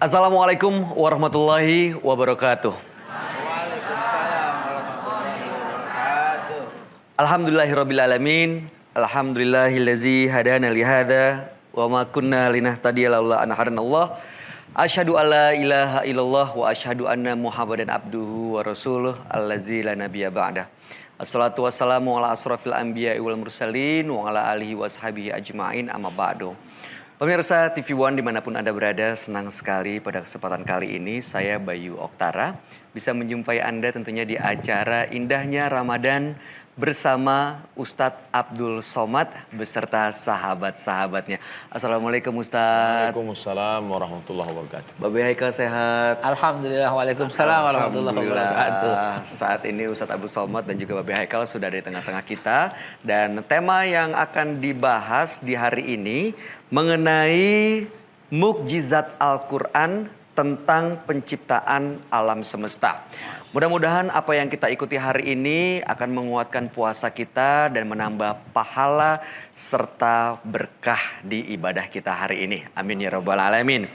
Assalamualaikum warahmatullahi wabarakatuh. Waalaikumsalam warahmatullahi wabarakatuh. Alhamdulillahirrabbilalamin. Alhamdulillahillazi hadana lihada wa ma kunna linahtadiya laula an hadanallah. Asyhadu alla ilaha illallah wa asyhadu anna Muhammadan abduhu wa rasuluh allazi la nabiyya ba'dah. Assalatu wassalamu ala asrafil anbiya'i wal mursalin wa ala alihi washabihi ajma'in amma ba'du. Pemirsa TV One dimanapun Anda berada, senang sekali pada kesempatan kali ini saya Bayu Oktara bisa menjumpai Anda tentunya di acara Indahnya Ramadan bersama Ustadz Abdul Somad beserta sahabat-sahabatnya. Assalamualaikum Ustadz. Waalaikumsalam warahmatullahi wabarakatuh. Babe Haikal sehat? Alhamdulillah, waalaikumsalam warahmatullahi wabarakatuh. Saat ini Ustadz Abdul Somad dan juga Babe Haikal sudah ada di tengah-tengah kita. Dan tema yang akan dibahas di hari ini mengenai mukjizat Al-Quran tentang penciptaan alam semesta. Mudah-mudahan apa yang kita ikuti hari ini akan menguatkan puasa kita dan menambah pahala serta berkah di ibadah kita hari ini. Amin ya rabbal alamin.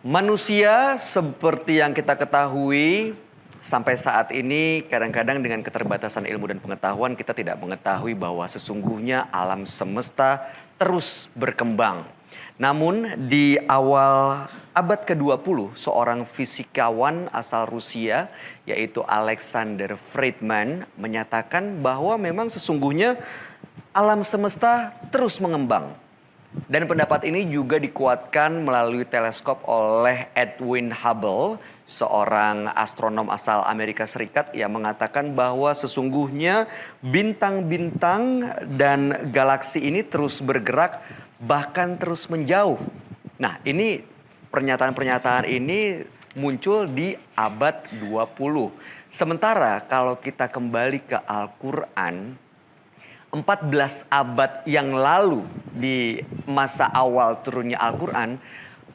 Manusia seperti yang kita ketahui sampai saat ini kadang-kadang dengan keterbatasan ilmu dan pengetahuan kita tidak mengetahui bahwa sesungguhnya alam semesta terus berkembang. Namun di awal abad ke-20 seorang fisikawan asal Rusia yaitu Alexander Friedman menyatakan bahwa memang sesungguhnya alam semesta terus mengembang. Dan pendapat ini juga dikuatkan melalui teleskop oleh Edwin Hubble, seorang astronom asal Amerika Serikat yang mengatakan bahwa sesungguhnya bintang-bintang dan galaksi ini terus bergerak bahkan terus menjauh. Nah, ini pernyataan-pernyataan ini muncul di abad 20. Sementara kalau kita kembali ke Al-Quran, 14 abad yang lalu di masa awal turunnya Al-Quran,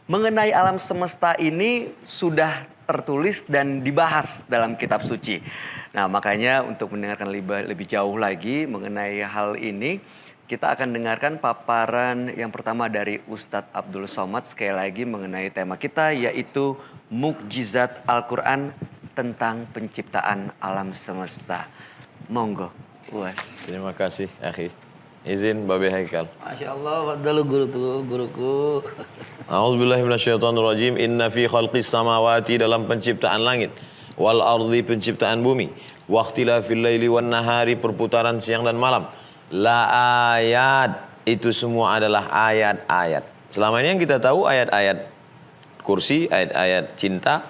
mengenai alam semesta ini sudah tertulis dan dibahas dalam kitab suci. Nah, makanya untuk mendengarkan lebih jauh lagi mengenai hal ini, kita akan dengarkan paparan yang pertama dari Ustadz Abdul Somad sekali lagi mengenai tema kita yaitu mukjizat Al-Quran tentang penciptaan alam semesta. Monggo, Uas. Terima kasih, akhi. Izin Babe Haikal. Masya Allah, fadlu guruku. A'udzubillahi minasyaitonirrajim. Inna fi khalqis samawati, dalam penciptaan langit, wal ardi, penciptaan bumi, waqtilafil laili wan nahari, perputaran siang dan malam, la ayat, itu semua adalah ayat-ayat. Selama ini yang kita tahu ayat-ayat kursi, ayat-ayat cinta,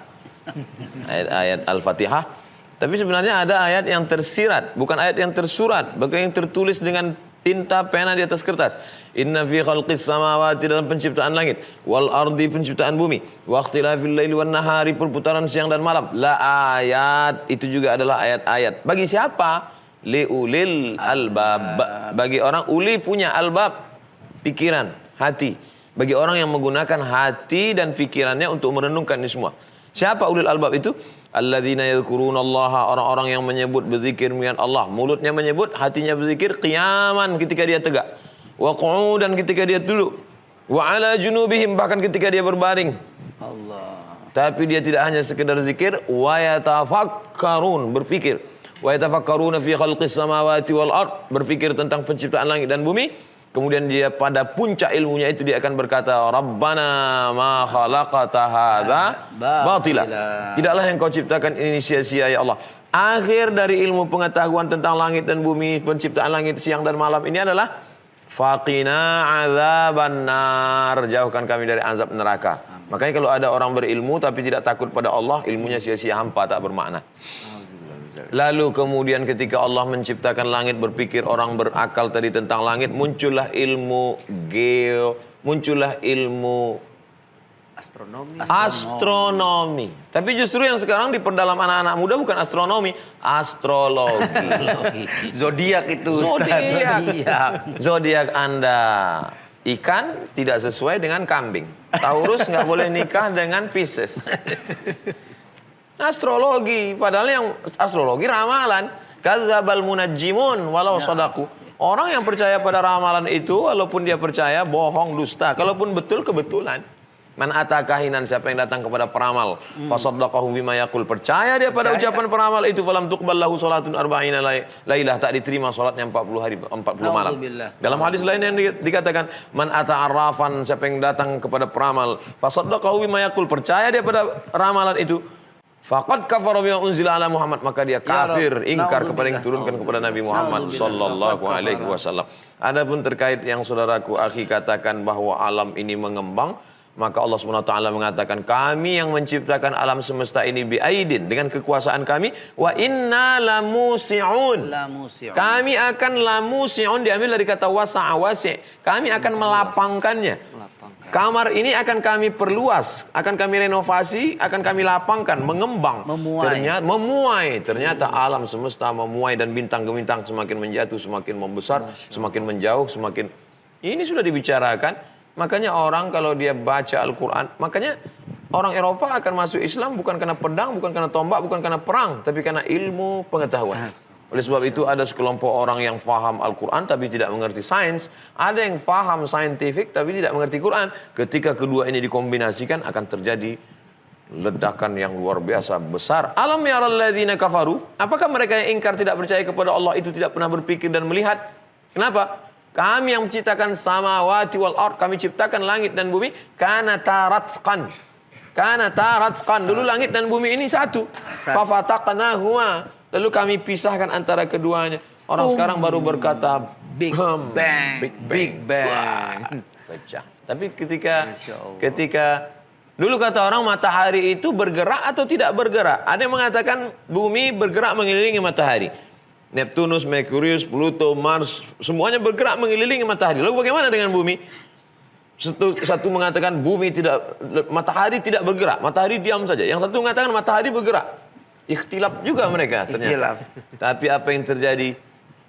ayat-ayat Al-Fatihah. Tapi sebenarnya ada ayat yang tersirat, bukan ayat yang tersurat, bahkan yang tertulis dengan tinta pena di atas kertas. Inna fi khalqis samawati, dalam penciptaan langit, wal ardi, penciptaan bumi, waqtilafil laili wan nahari, perputaran siang dan malam, la ayat, itu juga adalah ayat-ayat. Bagi siapa? Liulil albab, bagi orang uli punya albab, pikiran, hati. Bagi orang yang menggunakan hati dan pikirannya untuk merenungkan ini semua. Siapa ulil albab itu? Alladzina yadhkurunallaha, orang-orang yang menyebut, berzikir mengingat Allah. Mulutnya menyebut, hatinya berzikir, qiyaman, ketika dia tegak, wa qu'udan, ketika dia duduk, wa ala junubihim, bahkan ketika dia berbaring. Allah. Tapi dia tidak hanya sekedar zikir, wa yatafakkarun, berpikir. Wa yatafakkaruna fi khalqis samawati wal ard, berpikir tentang penciptaan langit dan bumi. Kemudian dia pada puncak ilmunya itu dia akan berkata, Rabbana ma khalaqata hadza batila. Tidaklah yang kau ciptakan ini sia-sia ya Allah. Akhir dari ilmu pengetahuan tentang langit dan bumi, penciptaan langit siang dan malam ini adalah faqina azaban nar, jauhkan kami dari azab neraka. Makanya kalau ada orang berilmu tapi tidak takut pada Allah, ilmunya sia-sia, hampa, tak bermakna. Lalu kemudian ketika Allah menciptakan langit, berpikir orang berakal tadi tentang langit, muncullah ilmu muncullah ilmu astronomi. Tapi justru yang sekarang diperdalam anak-anak muda bukan astronomi, astrologi. Zodiak itu, Zodiak Anda. Ikan tidak sesuai dengan kambing. Taurus nggak boleh nikah dengan Pisces. Astrologi, padahal yang astrologi ramalan. Kadzdzabal munajjimun walau shadaku. Orang yang percaya pada ramalan itu, walaupun dia percaya, bohong, dusta. Kalaupun betul, kebetulan. Man atakahinan, siapa yang datang kepada peramal, fasaddaqahu bima yaqul, percaya dia pada ucapan peramal itu, falam tuqbal lahu salatun arba'ina lailah, tak diterima salatnya 40 hari 40 malam. Nauzubillah. Dalam hadis lain yang dikatakan, man ata'arrafan, siapa yang datang kepada peramal, fasaddaqahu bima yaqul, percaya dia pada ramalan itu, faqad kafara bima unzila ala Muhammad, maka dia kafir, ingkar kepada yang diturunkan kepada Nabi Muhammad sallallahu alaihi wasallam. Adapun terkait yang saudaraku akhi katakan bahwa alam ini mengembang, maka Allah SWT mengatakan, kami yang menciptakan alam semesta ini biaidin, dengan kekuasaan kami, wa inna lamusi'un. Kami akan lamusi'un, diambil dari kata wasa'a wasi'. Kami akan melapangkannya. Kamar ini akan kami perluas, akan kami renovasi, akan kami lapangkan, mengembang. Memuai. Ternyata alam semesta memuai dan bintang-bintang semakin menjatuh, semakin membesar, semakin menjauh, semakin... Ini sudah dibicarakan. Makanya orang kalau dia baca Al-Quran, makanya orang Eropa akan masuk Islam bukan karena pedang, bukan karena tombak, bukan karena perang, tapi karena ilmu pengetahuan. Oleh sebab itu ada sekelompok orang yang faham Al-Quran tapi tidak mengerti sains. Ada yang faham saintifik tapi tidak mengerti Quran. Ketika kedua ini dikombinasikan akan terjadi ledakan yang luar biasa besar. Alam yaral ladzina kafaru, apakah mereka yang ingkar tidak percaya kepada Allah itu tidak pernah berpikir dan melihat? Kenapa? Kami yang menciptakan samawati wal ard, kami ciptakan langit dan bumi, kana taratqan. Dulu langit dan bumi ini satu. Fafataqnahuma, lalu kami pisahkan antara keduanya. Orang sekarang baru berkata Big Bang. Big Bang. Pecah. Tapi ketika dulu kata orang matahari itu bergerak atau tidak bergerak. Ada yang mengatakan bumi bergerak mengelilingi matahari. Neptunus, Merkurius, Pluto, Mars, semuanya bergerak mengelilingi matahari. Lalu bagaimana dengan bumi? Satu mengatakan matahari tidak bergerak, matahari diam saja. Yang satu mengatakan matahari bergerak. Ikhtilaf juga mereka ternyata. Tapi apa yang terjadi?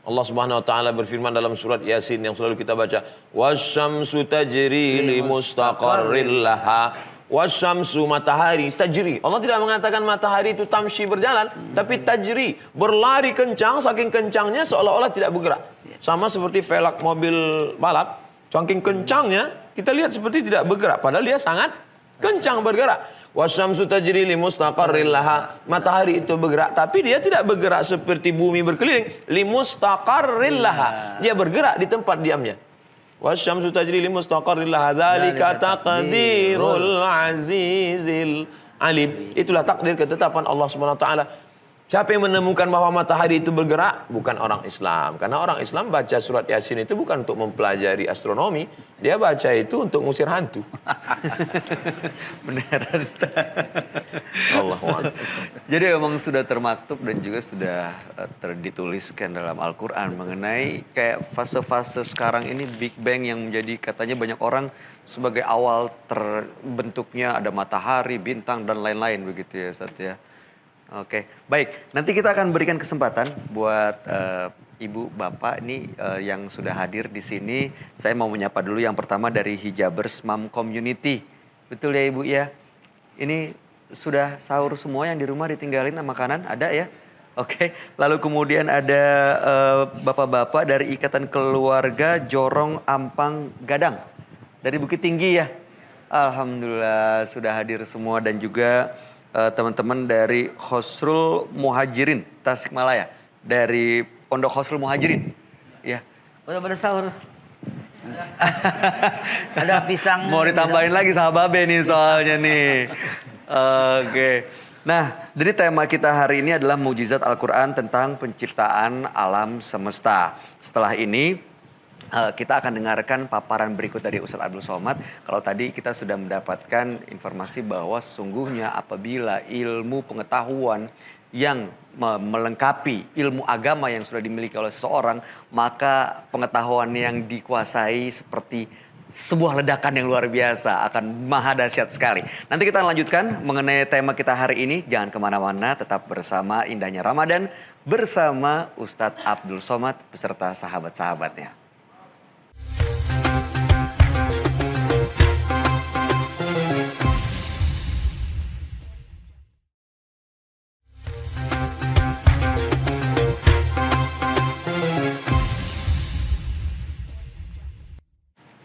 Allah Subhanahu wa taala berfirman dalam surat Yasin yang selalu kita baca, wasyamsu tajri li mustaqarril laha. Wasyamsu, matahari, tajri. Allah tidak mengatakan matahari itu tamshi, berjalan, tapi tajri, berlari kencang, saking kencangnya seolah-olah tidak bergerak. Sama seperti velg mobil balap, saking kencangnya kita lihat seperti tidak bergerak, padahal dia sangat kencang bergerak. Wasyamsu tajri li mustaqarril laha. Matahari itu bergerak, tapi dia tidak bergerak seperti bumi berkeliling. Li mustaqarril laha. Dia bergerak di tempat diamnya. Wasyamsu tajri li mustaqarril laha, dzalika taqdirul azizil alim. Itulah takdir ketetapan Allah Subhanahu wa taala. Siapa yang menemukan bahwa matahari itu bergerak? Bukan orang Islam. Karena orang Islam baca surat Yasin itu bukan untuk mempelajari astronomi. Dia baca itu untuk ngusir hantu. Benar, Ustaz. Allahuakbar. Jadi memang sudah termaktub dan juga sudah dituliskan dalam Al-Quran mengenai kayak fase-fase sekarang ini Big Bang yang menjadi katanya banyak orang sebagai awal terbentuknya ada matahari, bintang dan lain-lain begitu ya Ustaz ya. Oke, baik. Nanti kita akan berikan kesempatan buat Ibu, Bapak ini yang sudah hadir di sini. Saya mau menyapa dulu yang pertama dari Hijabers Mom Community. Betul ya Ibu ya? Ini sudah sahur semua yang di rumah ditinggalin makanan? Ada ya? Oke. Lalu kemudian ada Bapak-Bapak dari Ikatan Keluarga Jorong Ampang Gadang. Dari Bukit Tinggi ya? Alhamdulillah sudah hadir semua dan juga... teman-teman dari Khosrul Muhajirin Tasikmalaya, dari Pondok Khosrul Muhajirin ya. Udah pada sahur. Ada pisang. Mau ditambahin lagi sama Babe nih soalnya nih. Oke. Nah, jadi tema kita hari ini adalah mukjizat Al-Quran tentang penciptaan alam semesta. Setelah ini kita akan dengarkan paparan berikut dari Ustadz Abdul Somad. Kalau tadi kita sudah mendapatkan informasi bahwa sesungguhnya apabila ilmu pengetahuan yang melengkapi ilmu agama yang sudah dimiliki oleh seseorang, maka pengetahuan yang dikuasai seperti sebuah ledakan yang luar biasa, akan maha dahsyat sekali. Nanti kita lanjutkan mengenai tema kita hari ini. Jangan kemana-mana, tetap bersama Indahnya Ramadan bersama Ustadz Abdul Somad beserta sahabat-sahabatnya.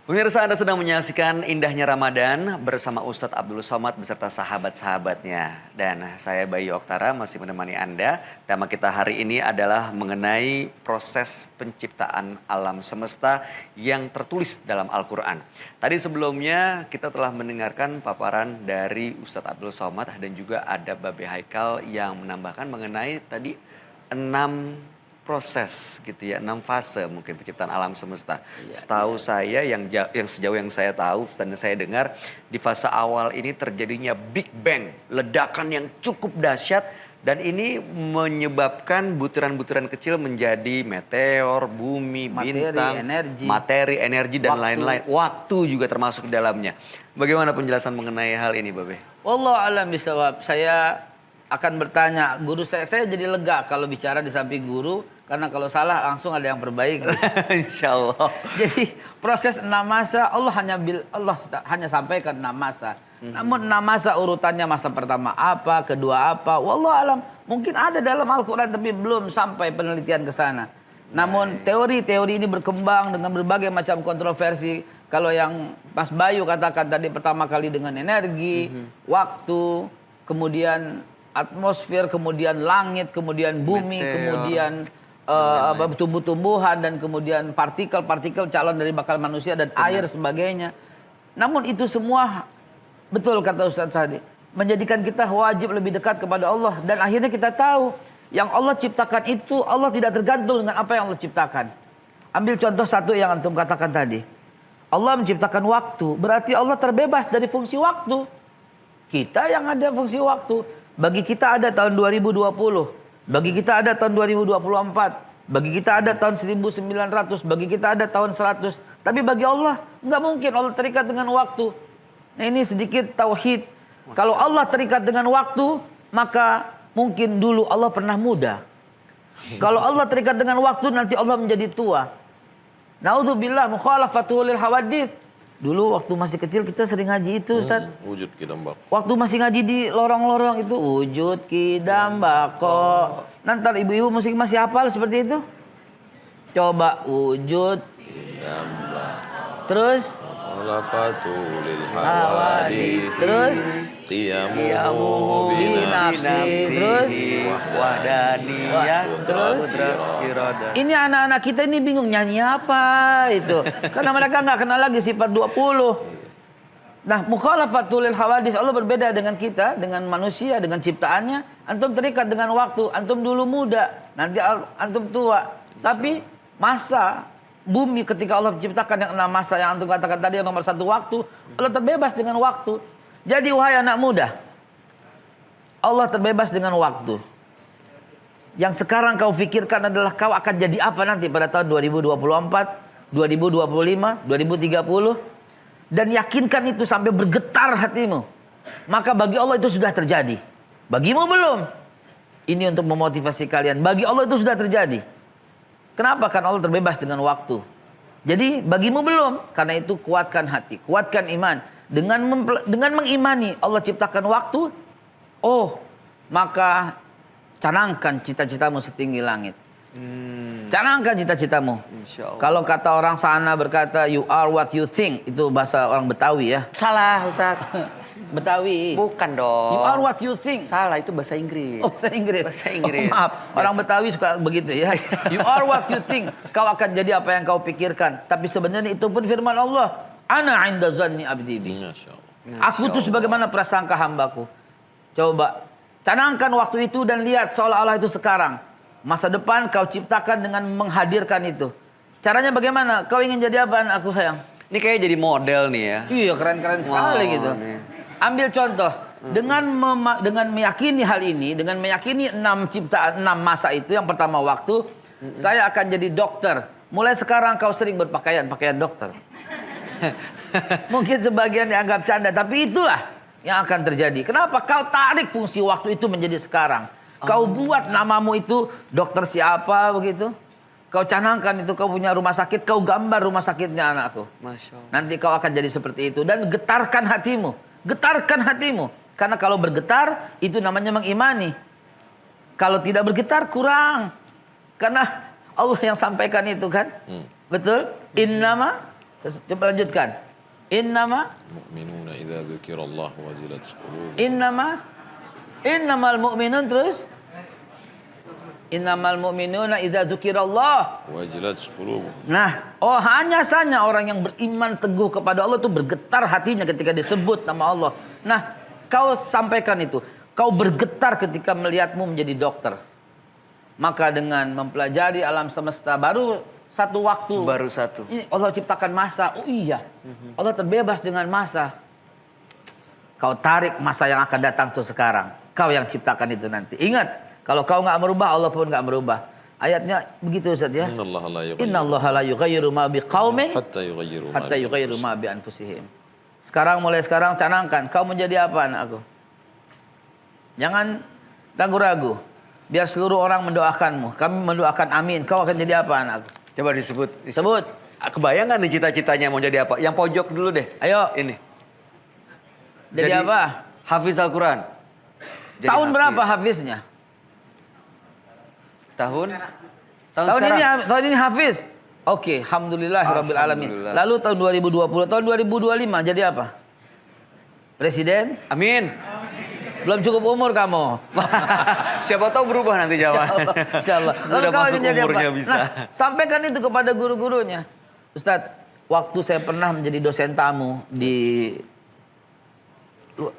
Pemirsa, Anda sedang menyaksikan indahnya Ramadan bersama Ustadz Abdul Somad beserta sahabat-sahabatnya. Dan saya Bayu Oktara masih menemani Anda. Tema kita hari ini adalah mengenai proses penciptaan alam semesta yang tertulis dalam Al-Quran. Tadi sebelumnya kita telah mendengarkan paparan dari Ustadz Abdul Somad dan juga ada Babe Haikal yang menambahkan mengenai tadi 6 proses gitu ya, 6 fase mungkin penciptaan alam semesta. Setahu saya yang sejauh yang saya tahu dan saya dengar di fase awal ini terjadinya Big Bang, ledakan yang cukup dahsyat dan ini menyebabkan butiran-butiran kecil menjadi meteor, bumi, bintang, materi, energi dan lain-lain. Waktu juga termasuk di dalamnya. Bagaimana penjelasan mengenai hal ini, Babe? Wallahu a'lam bishawab. Saya akan bertanya, guru saya jadi lega kalau bicara di samping guru, karena kalau salah langsung ada yang perbaiki. Insya Allah. Jadi proses 6 masa Allah hanya sampaikan 6 masa. Namun 6 masa urutannya masa pertama apa, kedua apa, wallahu alam. Mungkin ada dalam Al-Quran tapi belum sampai penelitian ke sana. Namun teori-teori ini berkembang dengan berbagai macam kontroversi. Kalau yang Mas Bayu katakan tadi pertama kali dengan energi, waktu, kemudian atmosfer, kemudian langit, kemudian bumi, kemudian tumbuh-tumbuhan dan kemudian partikel-partikel calon dari bakal manusia dan air sebagainya. Namun itu semua betul kata Ustaz tadi, menjadikan kita wajib lebih dekat kepada Allah dan akhirnya kita tahu yang Allah ciptakan itu Allah tidak tergantung dengan apa yang Allah ciptakan. Ambil contoh satu yang antum katakan tadi. Allah menciptakan waktu, berarti Allah terbebas dari fungsi waktu. Kita yang ada fungsi waktu. Bagi kita ada tahun 2020. Bagi kita ada tahun 2024. Bagi kita ada tahun 1900. Bagi kita ada tahun 100. Tapi bagi Allah, nggak mungkin Allah terikat dengan waktu. Nah ini sedikit tauhid. Kalau Allah terikat dengan waktu, maka mungkin dulu Allah pernah muda. Kalau Allah terikat dengan waktu, nanti Allah menjadi tua. Naudzubillah mukhalafatul hawadis. Dulu waktu masih kecil kita sering ngaji itu, Ustaz. Wujud kidambak. Waktu masih ngaji di lorong-lorong itu wujud kidambako. Nanti ibu-ibu masih hafal seperti itu. Coba wujud kidambako. Terus Mukhalafatul hawadis. Terus qiyamuhu binafsi. Terus wahdaniyah. Terus ini anak-anak kita ini bingung nyanyi apa itu. Karena mereka nggak kenal lagi sifat 20. Nah, mukhalafatul hawadis, Allah berbeda dengan kita, dengan manusia, dengan ciptaannya. Antum terikat dengan waktu, antum dulu muda, nanti antum tua. Tapi masa bumi ketika Allah menciptakan yang 6 masa yang antum katakan tadi yang nomor 1 waktu, Allah terbebas dengan waktu. Jadi wahai anak muda, Allah terbebas dengan waktu. Yang sekarang kau pikirkan adalah kau akan jadi apa nanti pada tahun 2024, 2025, 2030. Dan yakinkan itu sampai bergetar hatimu. Maka bagi Allah itu sudah terjadi. Bagimu belum. Ini untuk memotivasi kalian. Bagi Allah itu sudah terjadi. Kenapa? Karena Allah terbebas dengan waktu. Jadi bagimu belum. Karena itu kuatkan hati, kuatkan iman. Dengan mengimani Allah ciptakan waktu. Oh, maka canangkan cita-citamu setinggi langit. Canangkan cita-citamu. Kalau kata orang sana berkata you are what you think. Itu bahasa orang Betawi ya. Salah, Ustaz. Betawi. Bukan dong. You are what you think. Salah, itu bahasa Inggris. Oh, bahasa Inggris. Bahasa Inggris. Oh, maaf, orang Betawi suka begitu ya. You are what you think. Kau akan jadi apa yang kau pikirkan. Tapi sebenarnya itu pun firman Allah. Ana inda zanni abdi bi. Aku itu sebagaimana prasangka hambaku. Coba canangkan waktu itu dan lihat seolah-olah itu sekarang. Masa depan kau ciptakan dengan menghadirkan itu. Caranya bagaimana? Kau ingin jadi apa anakku sayang? Ini kayak jadi model nih ya. Iya, keren-keren sekali gitu. Nih. Ambil contoh. Dengan meyakini hal ini, dengan meyakini 6 ciptaan 6 masa itu, yang pertama waktu, saya akan jadi dokter. Mulai sekarang kau sering berpakaian dokter. Mungkin sebagian dianggap canda, tapi itulah yang akan terjadi. Kenapa? Kau tarik fungsi waktu itu menjadi sekarang. Kau buat namamu itu dokter siapa begitu. Kau canangkan itu kau punya rumah sakit, kau gambar rumah sakitnya anakku. Masya Allah. Nanti kau akan jadi seperti itu. Dan getarkan hatimu. Getarkan hatimu. Karena kalau bergetar itu namanya mengimani. Kalau tidak bergetar kurang. Karena Allah yang sampaikan itu kan. Betul? Innama Coba lanjutkan. Innama Mu'minuna idza dzukirallah wajilat qulubuhum. innamal mu'minun terus. Innamal mu'minuna idza dzukirallah. Wajilat qulubuhum. Nah, hanya saja orang yang beriman teguh kepada Allah itu bergetar hatinya ketika disebut nama Allah. Nah, kau sampaikan itu. Kau bergetar ketika melihatmu menjadi dokter. Maka dengan mempelajari alam semesta baru satu waktu. Baru satu. Ini Allah ciptakan masa. Oh iya. Allah terbebas dengan masa. Kau tarik masa yang akan datang tuh sekarang. Kau yang ciptakan itu nanti. Ingat. Kalau kau nggak merubah, Allah pun nggak merubah. Ayatnya begitu Ustaz ya. Innallaha la yughayyiru ma biqaumin hatta yughayyiru ma bi anfusihim. Mulai sekarang canangkan, kau menjadi apa anakku? Jangan ragu-ragu. Biar seluruh orang mendoakanmu. Kami mendoakan amin. Kau akan jadi apa anakku? Coba disebut. Sebut. Kebayang nggak nih cita-citanya mau jadi apa? Yang pojok dulu deh. Ayo. Ini. Jadi apa? Hafiz Al-Quran. Tahun berapa hafiznya? Tahun Tahun ini hafiz. Oke, alhamdulillahirabbil alamin. Lalu tahun 2020, tahun 2025 jadi apa? Presiden? Amin. Belum cukup umur kamu. Siapa tahu berubah nanti jawabannya. Insyaallah. Sudah masuk umurnya bisa. Nah, sampaikan itu kepada guru-gurunya. Ustadz, waktu saya pernah menjadi dosen tamu di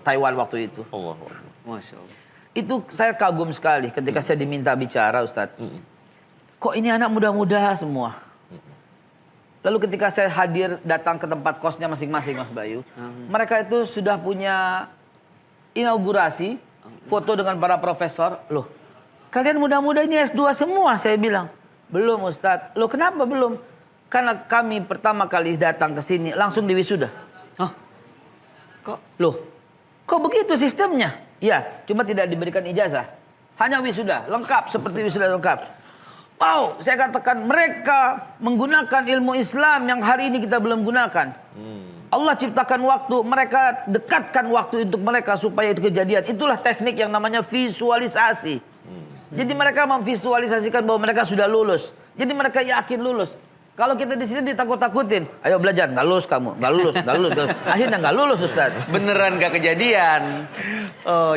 Taiwan waktu itu. Masya Allah. Itu saya kagum sekali ketika saya diminta bicara Ustadz. Kok ini anak muda-muda semua? Lalu ketika saya hadir datang ke tempat kosnya masing-masing Mas Bayu. Mereka itu sudah punya inaugurasi. Foto dengan para profesor. Loh, kalian muda-muda ini S2 semua saya bilang. Belum Ustadz. Loh kenapa belum? Karena kami pertama kali datang ke sini langsung diwisuda. Hah? Kok? Loh, kok begitu sistemnya? Ya, cuma tidak diberikan ijazah. Hanya wisuda, lengkap seperti wisuda lengkap. Wow, saya katakan mereka menggunakan ilmu Islam yang hari ini kita belum gunakan. Allah ciptakan waktu, mereka dekatkan waktu untuk mereka supaya itu kejadian. Itulah teknik yang namanya visualisasi. Jadi mereka memvisualisasikan bahwa mereka sudah lulus. Jadi mereka yakin lulus. Kalau kita di sini ditakut-takutin, ayo belajar, nggak lulus kamu, nggak lulus. Akhirnya nggak lulus Ustaz. Beneran nggak kejadian.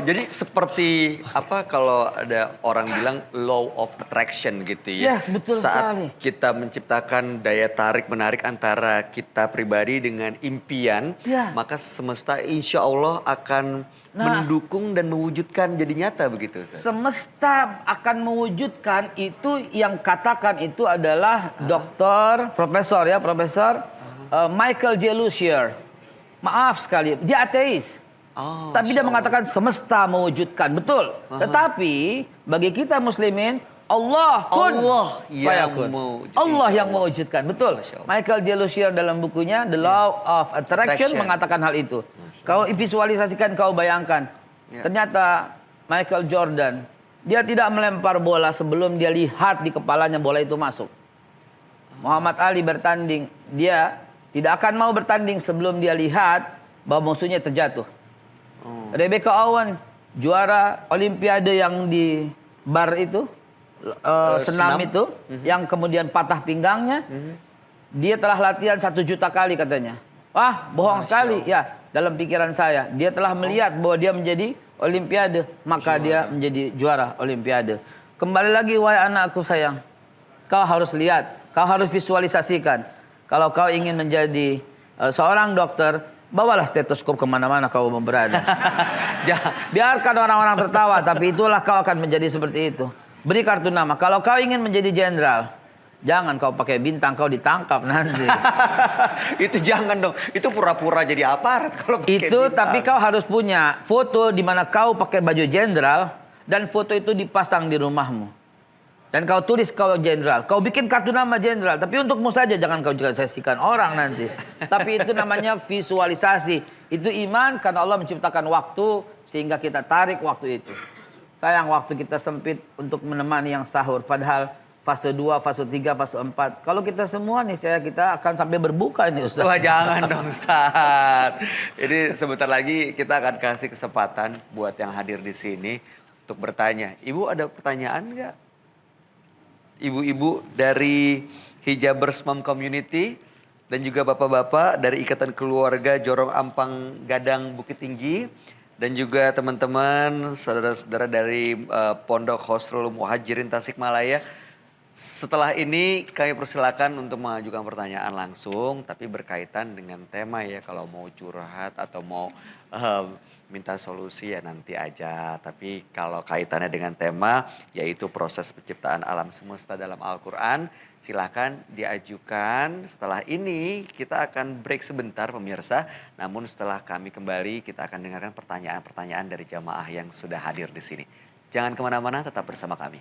Jadi seperti apa kalau ada orang bilang law of attraction gitu ya. Yes, betul Saat sekali. kita menciptakan daya tarik menarik antara kita pribadi dengan impian, Ya. maka semesta insya Allah akan mendukung dan mewujudkan jadi nyata begitu Ustaz. Semesta akan mewujudkan itu yang katakan itu adalah Profesor Michael J. Lucier. Maaf sekali, dia ateis. Tapi dia mengatakan semesta mewujudkan, betul. Tetapi bagi kita muslimin, Allah yang mewujudkan, betul. Michael J. Lucier dalam bukunya The Law of Attraction mengatakan hal itu. Kau visualisasikan, kau bayangkan. Ternyata Michael Jordan, dia tidak melempar bola sebelum dia lihat di kepalanya bola itu masuk. Muhammad Ali bertanding, dia tidak akan mau bertanding sebelum dia lihat bahwa musuhnya terjatuh. Rebecca Owen, juara Olimpiade yang di bar itu, senam itu, yang kemudian patah pinggangnya, dia telah latihan 1 juta kali katanya. Wah, bohong sekali. Ya, dalam pikiran saya, dia telah melihat bahwa dia menjadi Olimpiade, maka dia menjadi juara Olimpiade. Kembali lagi, wahai anakku sayang, kau harus lihat, kau harus visualisasikan. Kalau kau ingin menjadi seorang dokter, bawalah stetoskop kemana-mana kau berada. Biarkan orang-orang tertawa, tapi itulah kau akan menjadi seperti itu. Beri kartu nama. Kalau kau ingin menjadi jenderal, jangan kau pakai bintang, kau ditangkap nanti. Itu jangan dong. Itu pura-pura jadi aparat kalau pakai Itu bintang. tapi kau harus punya foto di mana kau pakai baju jenderal dan foto itu dipasang di rumahmu. Dan kau tulis kau jenderal. Kau bikin kartu nama jenderal. Tapi untukmu saja, jangan kau juga saksikan orang nanti. Tapi itu namanya visualisasi. Itu iman karena Allah menciptakan waktu sehingga kita tarik waktu itu. Sayang waktu kita sempit untuk menemani yang sahur. Padahal fase 2, fase 3, fase 4. Kalau kita semua nih, kita akan sampai berbuka ini Ustaz. Wah jangan dong Ustaz. Ini sebentar lagi kita akan kasih kesempatan buat yang hadir di sini untuk bertanya. Ibu ada pertanyaan nggak? Ibu-ibu dari Hijabers Mom Community dan juga bapak-bapak dari Ikatan Keluarga Jorong Ampang Gadang Bukit Tinggi, dan juga teman-teman saudara-saudara dari Pondok Hosrul Muhajirin Tasikmalaya. Setelah ini kami persilakan untuk mengajukan pertanyaan langsung, tapi berkaitan dengan tema ya. Kalau mau curhat atau mau minta solusi ya nanti aja. Tapi kalau kaitannya dengan tema yaitu proses penciptaan alam semesta dalam Al-Quran, silakan diajukan. Setelah ini kita akan break sebentar pemirsa. Namun setelah kami kembali kita akan dengarkan pertanyaan-pertanyaan dari jamaah yang sudah hadir di sini. Jangan kemana-mana, tetap bersama kami.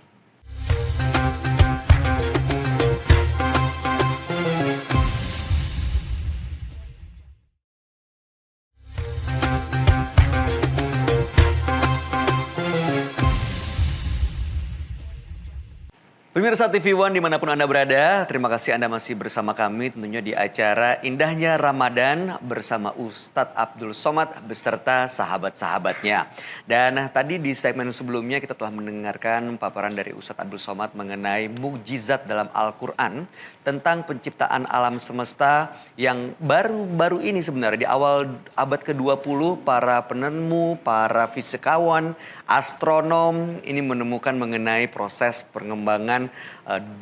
Pemirsa TV One dimanapun Anda berada, terima kasih Anda masih bersama kami tentunya di acara Indahnya Ramadan bersama Ustadz Abdul Somad beserta sahabat-sahabatnya. Dan tadi di segmen sebelumnya kita telah mendengarkan paparan dari Ustadz Abdul Somad mengenai mukjizat dalam Al-Quran tentang penciptaan alam semesta yang baru-baru ini sebenarnya di awal abad ke-20 para penemu, para fisikawan, astronom ini menemukan mengenai proses pengembangan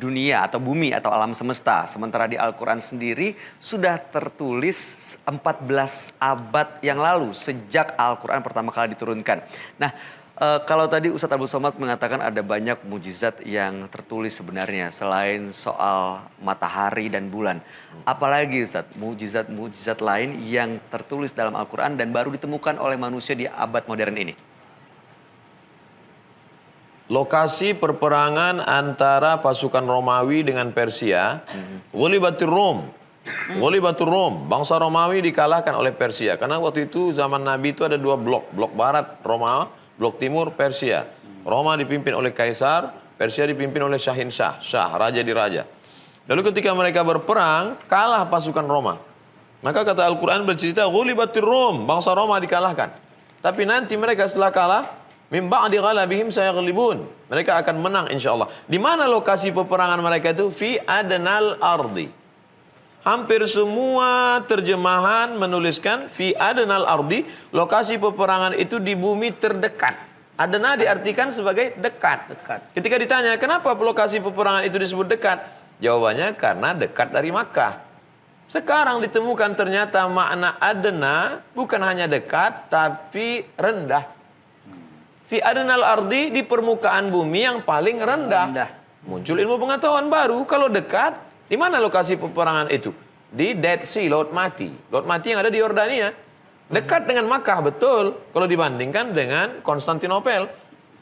dunia atau bumi atau alam semesta. Sementara di Al-Quran sendiri sudah tertulis 14 abad yang lalu sejak Al-Quran pertama kali diturunkan. Nah, kalau tadi Ustadz Abdul Somad mengatakan ada banyak mujizat yang tertulis sebenarnya selain soal matahari dan bulan. Apalagi Ustadz, mujizat-mujizat lain yang tertulis dalam Al-Quran dan baru ditemukan oleh manusia di abad modern ini. Lokasi perperangan antara pasukan Romawi dengan Persia, Ghulibatir Rum. Ghulibatir Rum, bangsa Romawi dikalahkan oleh Persia. Karena waktu itu zaman Nabi itu ada dua blok. Blok barat Roma, blok timur Persia. Roma dipimpin oleh Kaisar, Persia dipimpin oleh Syahinsyah, Syah, raja di raja. Lalu ketika mereka berperang, kalah pasukan Roma. Maka kata Al-Quran bercerita, Ghulibatir Rum, bangsa Roma dikalahkan. Tapi nanti mereka setelah kalah, min ba'di ghalabihim sayaghlibun. Mereka akan menang insyaallah. Di mana lokasi peperangan mereka itu? Fi adnal ardi. Hampir semua terjemahan menuliskan fi adnal ardi, lokasi peperangan itu di bumi terdekat. Adna diartikan sebagai dekat. Ketika ditanya, kenapa lokasi peperangan itu disebut dekat? Jawabannya karena dekat dari Makkah. Sekarang ditemukan ternyata makna adna bukan hanya dekat tapi rendah. Fi adnal ardi, di permukaan bumi yang paling rendah. Muncul ilmu pengetahuan baru. Kalau dekat, di mana lokasi peperangan itu? Di Dead Sea, Laut Mati. Laut Mati yang ada di Yordania. Dekat dengan Makkah, betul. Kalau dibandingkan dengan Konstantinopel.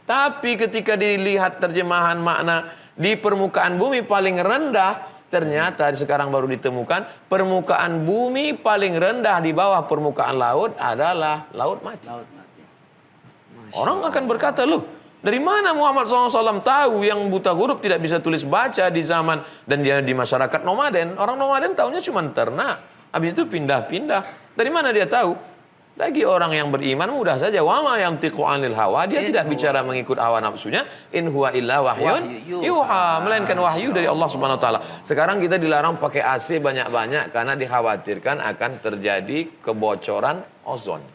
Tapi ketika dilihat terjemahan makna di permukaan bumi paling rendah, ternyata sekarang baru ditemukan permukaan bumi paling rendah di bawah permukaan laut adalah Laut Mati. Orang akan berkata, loh, dari mana Muhammad SAW tahu yang buta huruf tidak bisa tulis baca di zaman dan dia di masyarakat nomaden? Orang nomaden tahunya cuma ternak, habis itu pindah-pindah. Dari mana dia tahu? Bagi orang yang beriman mudah saja. Wa ma yantiqu 'anil hawa, dia tidak bicara mengikut hawa nafsunya. In huwa illa wahyun yuha, melainkan wahyu dari Allah Subhanahu wa taala. Sekarang kita dilarang pakai AC banyak-banyak karena dikhawatirkan akan terjadi kebocoran ozon.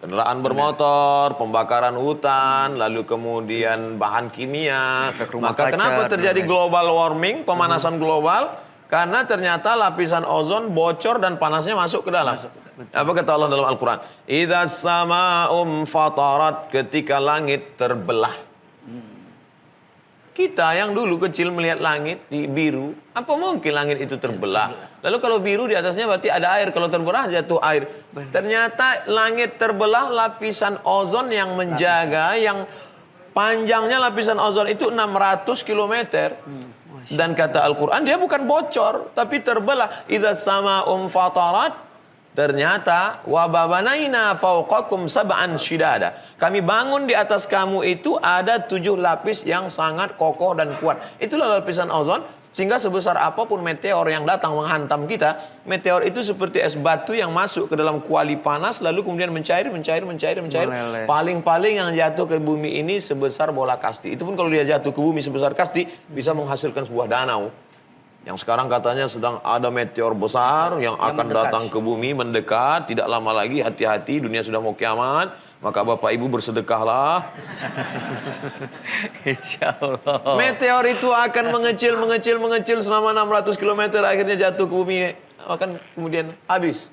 Kendaraan bermotor, pembakaran hutan, lalu kemudian bahan kimia. Maka kenapa terjadi global warming, pemanasan global? Karena ternyata lapisan ozon bocor dan panasnya masuk ke dalam. Apa kata Allah dalam Al-Quran? Idza sama'um fatarat, ketika langit terbelah. Kita yang dulu kecil melihat langit di biru, apa mungkin langit itu terbelah? Lalu kalau biru di atasnya berarti ada air, kalau terbelah jatuh air. Ternyata langit terbelah, lapisan ozon yang menjaga, yang panjangnya lapisan ozon itu 600 km. Dan kata Al-Quran dia bukan bocor, tapi terbelah. Idza sama'um fatarat, ternyata wababanaina fauqakum sab'an shidada. Kami bangun di atas kamu itu ada 7 lapis yang sangat kokoh dan kuat. Itulah lapisan ozon, sehingga sebesar apapun meteor yang datang menghantam kita, meteor itu seperti es batu yang masuk ke dalam kuali panas lalu kemudian mencair. Paling-paling yang jatuh ke bumi ini sebesar bola kasti. Itu pun kalau dia jatuh ke bumi sebesar kasti bisa menghasilkan sebuah danau. Yang sekarang katanya sedang ada meteor besar yang akan mendekat. datang ke bumi, mendekat. Tidak lama lagi, hati-hati, dunia sudah mau kiamat. Maka Bapak Ibu bersedekahlah. Insya Allah. Meteor itu akan mengecil selama 600 km. Akhirnya jatuh ke bumi. Akan kemudian habis.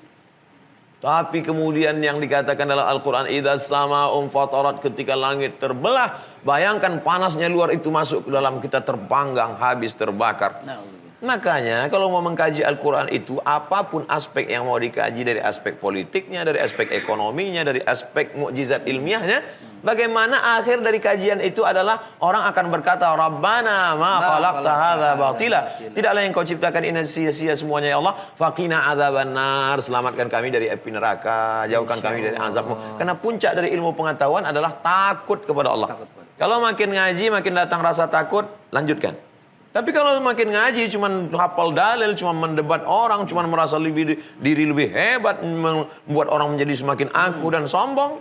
Tapi kemudian yang dikatakan dalam Al-Quran, idza sama'un fatarat, ketika langit terbelah. Bayangkan panasnya luar itu masuk ke dalam, kita terpanggang, habis, terbakar. Makanya kalau mau mengkaji Al-Quran itu, apapun aspek yang mau dikaji, dari aspek politiknya, dari aspek ekonominya, dari aspek mukjizat ilmiahnya, bagaimana akhir dari kajian itu adalah orang akan berkata, Rabbana ma khalaqta hadza batila. Tidaklah yang kau ciptakan ini sia-sia semuanya ya Allah. Faqina adzabannar, selamatkan kami dari api neraka, jauhkan kami dari azabmu. Karena puncak dari ilmu pengetahuan adalah takut kepada Allah. Kalau makin ngaji, makin datang rasa takut, lanjutkan. Tapi kalau makin ngaji, cuman hafal dalil, cuma mendebat orang, cuma merasa diri lebih hebat, membuat orang menjadi semakin aku dan sombong,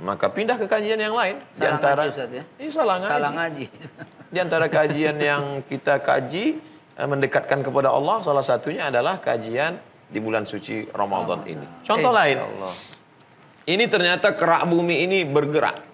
maka pindah ke kajian yang lain. Di antara salah ngaji. Di antara kajian yang kita kaji mendekatkan kepada Allah, salah satunya adalah kajian di bulan suci Ramadan ini. Contoh lain. Ini ternyata kerak bumi ini bergerak.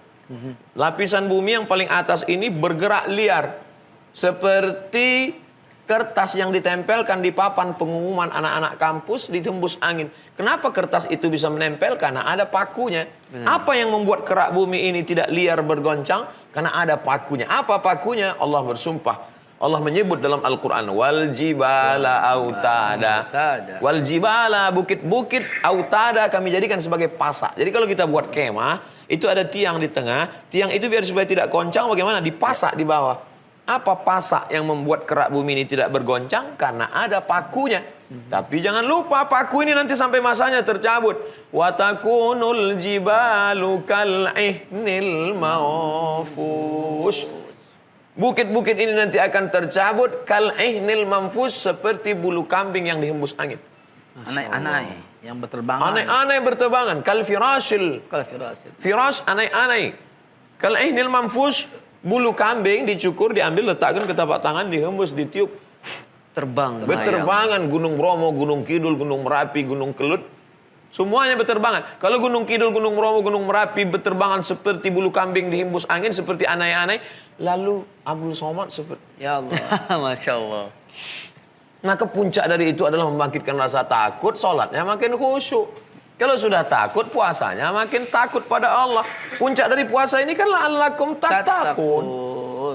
Lapisan bumi yang paling atas ini bergerak liar. Seperti kertas yang ditempelkan di papan pengumuman anak-anak kampus ditembus angin. Kenapa kertas itu bisa menempel? Karena ada pakunya. Apa yang membuat kerak bumi ini tidak liar bergoncang? Karena ada pakunya. Apa pakunya? Allah bersumpah. Allah menyebut dalam Al-Quran, wal jibala autada. Wal jibala, bukit-bukit autada kami jadikan sebagai pasak. Jadi kalau kita buat kemah, itu ada tiang di tengah. Tiang itu biar supaya tidak goncang, bagaimana? Dipasak di bawah. Apa pasak yang membuat kerak bumi ini tidak bergoncang? Karena ada pakunya. Tapi jangan lupa paku ini nanti sampai masanya tercabut. Watakunul jibalu kal'ihnil mawfus. Bukit-bukit ini nanti akan tercabut kal'ihnil manfus, seperti bulu kambing yang dihembus angin. Anai-anai yang berterbangan. Anai-anai berterbangan. Kal firasil. Firas anai-anai. Kal'ihnil manfus. Bulu kambing dicukur, diambil, letakkan ke tapak tangan, dihembus, ditiup. Terbang. Berterbangan. Gunung Bromo, Gunung Kidul, Gunung Merapi, Gunung Kelut. Semuanya berterbangan. Kalau Gunung Kidul, Gunung Bromo, Gunung Merapi berterbangan seperti bulu kambing dihembus angin, seperti anai-anai. Lalu Abdul Somad seperti... Ya Allah. Masya Allah. Maka puncak dari itu adalah membangkitkan rasa takut, sholatnya makin khusyuk. Kalau sudah takut, puasanya makin takut pada Allah. Puncak dari puasa ini kan la'allakum tattaqun.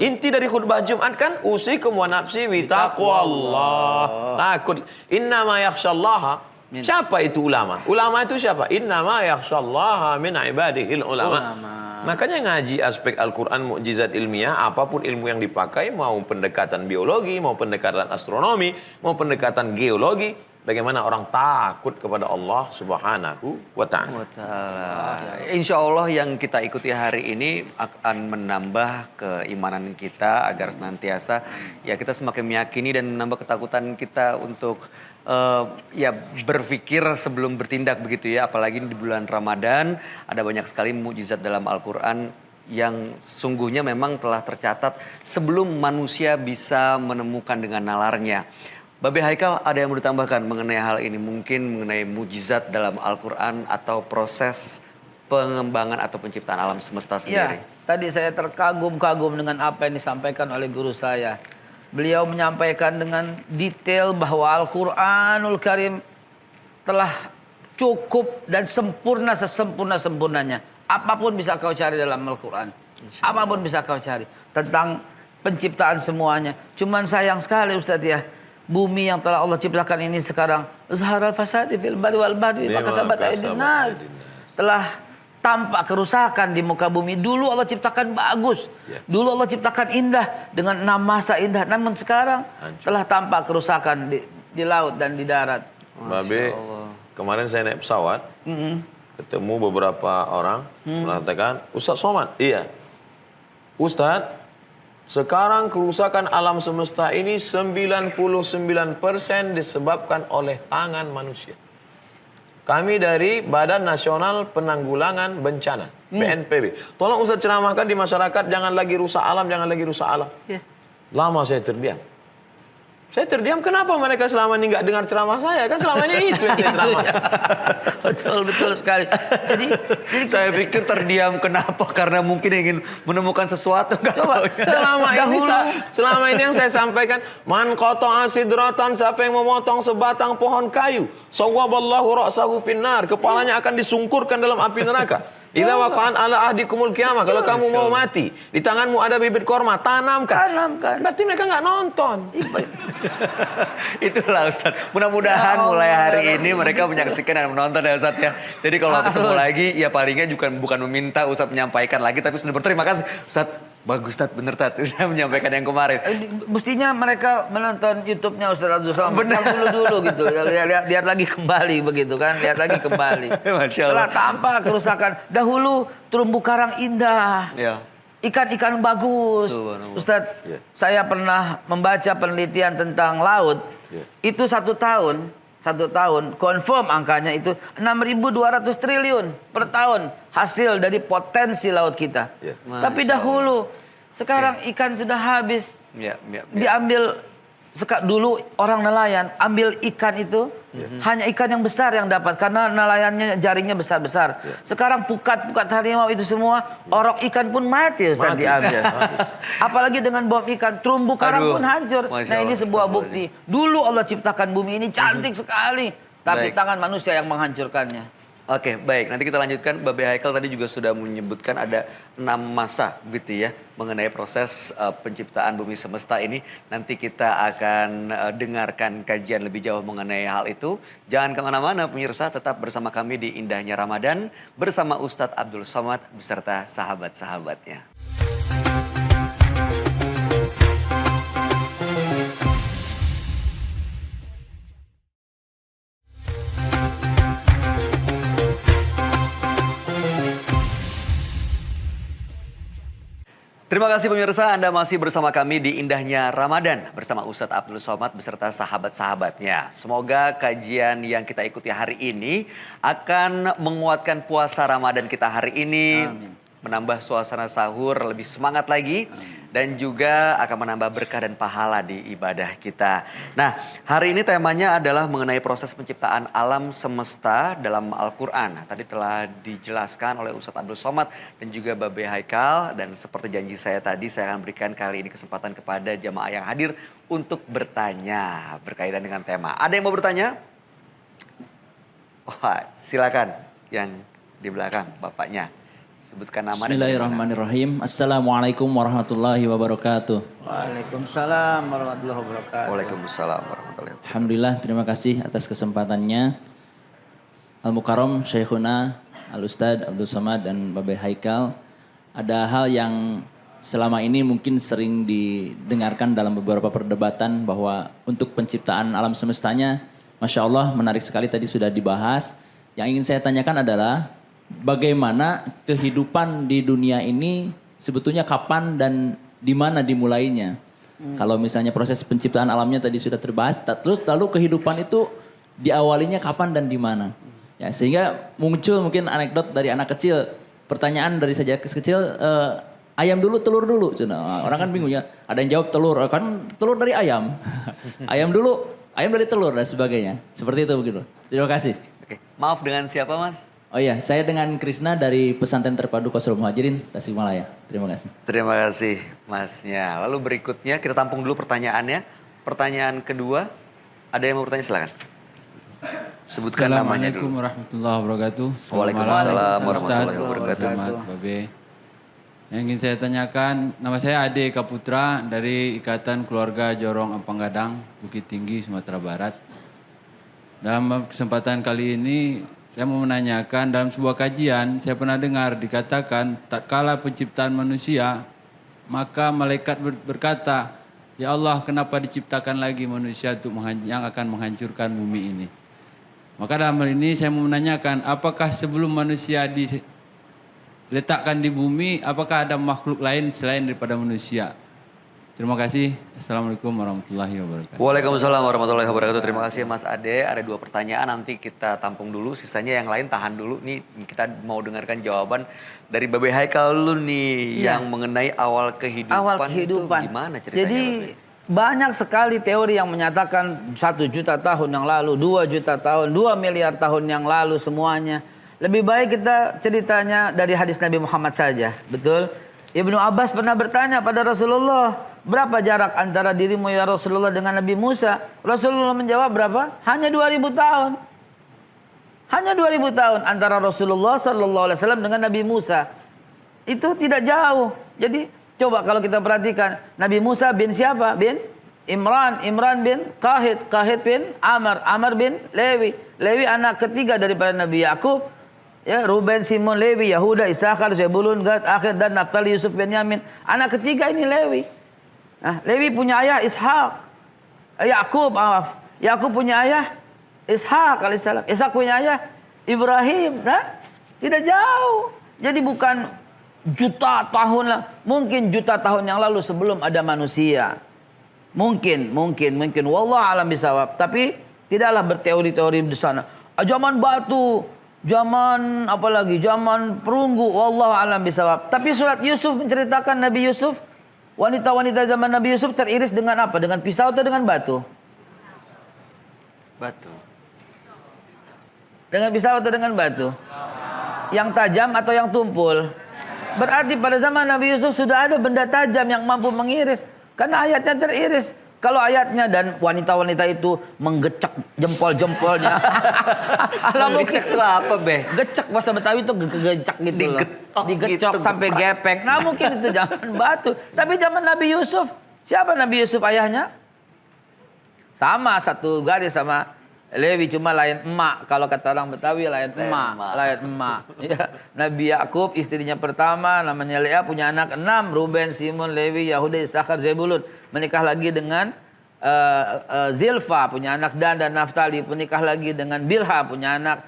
Inti dari khutbah Jumat kan, usikum wa nafsi bi taqwallah. Takut. Innama yakhsyallaha. Siapa itu ulama? Ulama itu siapa? Innama yakhsyallaha min ibadihil ulama. Makanya ngaji aspek Al-Quran, mukjizat ilmiah, apapun ilmu yang dipakai, mau pendekatan biologi, mau pendekatan astronomi, mau pendekatan geologi, bagaimana orang takut kepada Allah Subhanahu wa ta'ala. Insya Allah yang kita ikuti hari ini akan menambah keimanan kita agar senantiasa ya kita semakin meyakini dan menambah ketakutan kita untuk ya berpikir sebelum bertindak begitu ya. Apalagi di bulan Ramadan ada banyak sekali mukjizat dalam Al-Quran yang sungguhnya memang telah tercatat sebelum manusia bisa menemukan dengan nalarnya. Babe Haikal, ada yang mau ditambahkan mengenai hal ini? Mungkin mengenai mujizat dalam Al-Quran atau proses pengembangan atau penciptaan alam semesta sendiri. Ya, tadi saya terkagum-kagum dengan apa yang disampaikan oleh guru saya. Beliau menyampaikan dengan detail bahwa Al-Quranul Karim telah cukup dan sempurna sesempurna-sempurnanya. Apapun bisa kau cari dalam Al-Quran. Apapun bisa kau cari. Tentang penciptaan semuanya. Cuman sayang sekali Ustaz ya. Bumi yang telah Allah ciptakan ini sekarang zaharal fasadi fil bari wal bahri maka sabat aidin nas, telah tampak kerusakan di muka bumi. Dulu Allah ciptakan bagus, dulu Allah ciptakan indah dengan masa indah, namun sekarang telah tampak kerusakan di laut dan di darat. Babe, kemarin saya naik pesawat, ketemu beberapa orang mengatakan, Ustaz Somad, iya Ustaz, sekarang kerusakan alam semesta ini 99% disebabkan oleh tangan manusia. Kami dari Badan Nasional Penanggulangan Bencana, BNPB. Tolong Ustaz ceramahkan di masyarakat, jangan lagi rusak alam, jangan lagi rusak alam. Lama saya terdiam. Saya terdiam, kenapa mereka selama ini nggak dengar ceramah saya? Kan selama ini itu yang saya ceramah. Betul sekali. Jadi Saya pikir terdiam kenapa? Karena mungkin ingin menemukan sesuatu. Nggak Coba tahu. selama ini yang saya sampaikan, man qata'a sidratan, siapa yang memotong sebatang pohon kayu, sawwaballahu ra'sahu finnar, kepalanya akan disungkurkan dalam api neraka. Idza waqa'an ala ahdikumul qiyamah, kalau kamu mau mati, di tanganmu ada bibit korma, tanamkan. Berarti mereka nggak nonton. Itulah Ustaz. Mudah-mudahan mulai hari ini mereka menyaksikan dan menonton ya Ustaz ya. Jadi kalau ketemu lagi ya palingnya juga bukan meminta Ustaz menyampaikan lagi, tapi sudah berterima kasih Ustaz. Bagus Ustaz, bener Ustaz. Sudah menyampaikan yang kemarin. Mestinya mereka menonton YouTube-nya Ustaz Abdul Somad. Benar. Dulu gitu. Lihat lagi kembali begitu kan. Lihat lagi kembali. Masya Allah. Setelah tanpa kerusakan. Dahulu terumbu karang indah. Ya. Ikan-ikan bagus. Subhanallah. Ustadz, saya pernah membaca penelitian tentang laut. Itu satu tahun confirm angkanya itu 6.200 triliun per tahun hasil dari potensi laut kita. Tapi Masya dahulu, sekarang ikan sudah habis. Ya. Diambil dulu orang nelayan ambil ikan itu hanya ikan yang besar yang dapat karena nelayannya jaringnya besar-besar. Sekarang pukat harimau itu semua orok ikan pun mati Ustaz diambil. Apalagi dengan bom ikan, terumbu karang pun hancur. Masya Nah ini Allah, sebuah bukti. Dulu Allah ciptakan bumi ini cantik sekali, tapi Baik. tangan manusia yang menghancurkannya. Oke, baik. Nanti kita lanjutkan. Babe Haikal tadi juga sudah menyebutkan ada 6 masa gitu ya mengenai proses penciptaan bumi semesta ini. Nanti kita akan dengarkan kajian lebih jauh mengenai hal itu. Jangan kemana-mana pemirsa, tetap bersama kami di Indahnya Ramadan bersama Ustadz Abdul Somad beserta sahabat-sahabatnya. Terima kasih pemirsa, Anda masih bersama kami di Indahnya Ramadan bersama Ustadz Abdul Somad beserta sahabat-sahabatnya. Semoga kajian yang kita ikuti hari ini akan menguatkan puasa Ramadan kita hari ini. Amin. Menambah suasana sahur lebih semangat lagi. Dan juga akan menambah berkah dan pahala di ibadah kita. Nah, hari ini temanya adalah mengenai proses penciptaan alam semesta dalam Al-Quran. Tadi telah dijelaskan oleh Ustadz Abdul Somad dan juga Babe Haikal. Dan seperti janji saya tadi, saya akan berikan kali ini kesempatan kepada jamaah yang hadir untuk bertanya berkaitan dengan tema. Ada yang mau bertanya? Wah, silakan yang di belakang, bapaknya. Sebutkan nama. Bismillahirrahmanirrahim. Assalamualaikum warahmatullahi wabarakatuh. Waalaikumsalam warahmatullahi wabarakatuh. Waalaikumsalam warahmatullahi wabarakatuh. Alhamdulillah, terima kasih atas kesempatannya. Al-Mukarram, Syekhuna, Al-Ustadz Abdul Somad dan Babe Haikal. Ada hal yang selama ini mungkin sering didengarkan dalam beberapa perdebatan bahwa untuk penciptaan alam semestanya, Masya Allah menarik sekali tadi sudah dibahas. Yang ingin saya tanyakan adalah bagaimana kehidupan di dunia ini sebetulnya kapan dan di mana dimulainya. Kalau misalnya proses penciptaan alamnya tadi sudah terbahas, terus lalu kehidupan itu diawalinya kapan dan di mana. Ya, sehingga muncul mungkin anekdot dari anak kecil, pertanyaan dari sejak kecil, ayam dulu telur dulu. Nah, orang kan bingung ya, ada yang jawab telur, kan telur dari ayam. Ayam dulu, ayam dari telur dan sebagainya. Seperti itu begitu. Terima kasih. Oke, maaf dengan siapa Mas? Oh iya, saya dengan Krisna dari Pesantren Terpadu Qasrul Muhajirin, Tasikmalaya. Terima kasih. Terima kasih Masnya. Lalu berikutnya kita tampung dulu pertanyaannya. Pertanyaan kedua, ada yang mau bertanya silakan. Sebutkan namanya Assalamualaikum dulu. warahmatullahi wabarakatuh. Waalaikumsalam Ustaz, warahmatullahi wabarakatuh. Selamat Babe. Yang ingin saya tanyakan, nama saya Ade Kaputra dari Ikatan Keluarga Jorong Ampang Gadang, Bukit Tinggi, Sumatera Barat. Dalam kesempatan kali ini, saya mau menanyakan dalam sebuah kajian, saya pernah dengar dikatakan tatkala penciptaan manusia, maka malaikat berkata, "Ya Allah, kenapa diciptakan lagi manusia untuk yang akan menghancurkan bumi ini?" Maka dalam hal ini saya mau menanyakan, apakah sebelum manusia diletakkan di bumi, apakah ada makhluk lain selain daripada manusia? Terima kasih. Assalamualaikum warahmatullahi wabarakatuh. Waalaikumsalam warahmatullahi wabarakatuh. Terima kasih Mas Ade. Ada 2 pertanyaan, nanti kita tampung dulu. Sisanya yang lain tahan dulu. Nih kita mau dengarkan jawaban dari Babe Haikal dulu nih. Ya. Yang mengenai awal kehidupan, Awal kehidupan. itu gimana ceritanya? Jadi Babe? Banyak sekali teori yang menyatakan 1 juta tahun yang lalu, 2 juta tahun, 2 miliar tahun yang lalu semuanya. Lebih baik kita ceritanya dari hadis Nabi Muhammad saja. Betul? Ibnu Abbas pernah bertanya pada Rasulullah, berapa jarak antara dirimu ya Rasulullah dengan Nabi Musa? Rasulullah menjawab berapa? Hanya 2000 tahun. Hanya 2000 tahun antara Rasulullah SAW dengan Nabi Musa. Itu tidak jauh. Jadi coba kalau kita perhatikan, Nabi Musa bin siapa? Bin Imran, Imran bin Qahit, Qahit bin Amr, Amr bin Lewi. Lewi anak ketiga daripada Nabi Yakub. Ya, Ruben, Simon, Lewi, Yahuda, Isakhar, Zebulun, Gad, Akhir dan Naftali, Yusuf, Benyamin. Anak ketiga ini Lewi. Nah, Lewi punya ayah Ishak. Yakub, maaf. Yakub punya ayah Ishak alaihissalam. Ishak punya ayah Ibrahim. Nah, tidak jauh. Jadi bukan juta tahun lah. Mungkin juta tahun yang lalu sebelum ada manusia. Mungkin. Wallah alam bisawab. Tapi tidaklah berteori-teori di sana. Zaman batu, zaman apa lagi? Zaman perunggu. Wallah alam bisawab. Tapi surat Yusuf menceritakan Nabi Yusuf, wanita-wanita zaman Nabi Yusuf teriris dengan apa? Dengan pisau atau dengan batu? Batu. Dengan pisau atau dengan batu? Yang tajam atau yang tumpul? Berarti pada zaman Nabi Yusuf sudah ada benda tajam yang mampu mengiris. Karena ayatnya teriris. Kalau ayatnya dan wanita-wanita itu menggecek jempol-jempolnya. Gecek itu apa, Be? Gecek bahasa Betawi itu gegecek gitu loh. Digecok gitu, sampai gepek. Nah mungkin itu zaman batu. Tapi zaman Nabi Yusuf. Siapa Nabi Yusuf ayahnya? Sama satu garis sama Lewi, cuma lain emak. Kalau kata orang Betawi lain emak. Lain emak. Ya. Nabi Yakub istrinya pertama namanya Lea, punya anak 6. Ruben, Simon, Lewi, Yahuda, Isakhar, Zebulun. Menikah lagi dengan Zilfa, punya anak Dan dan Naftali. Menikah lagi dengan Bilha, punya anak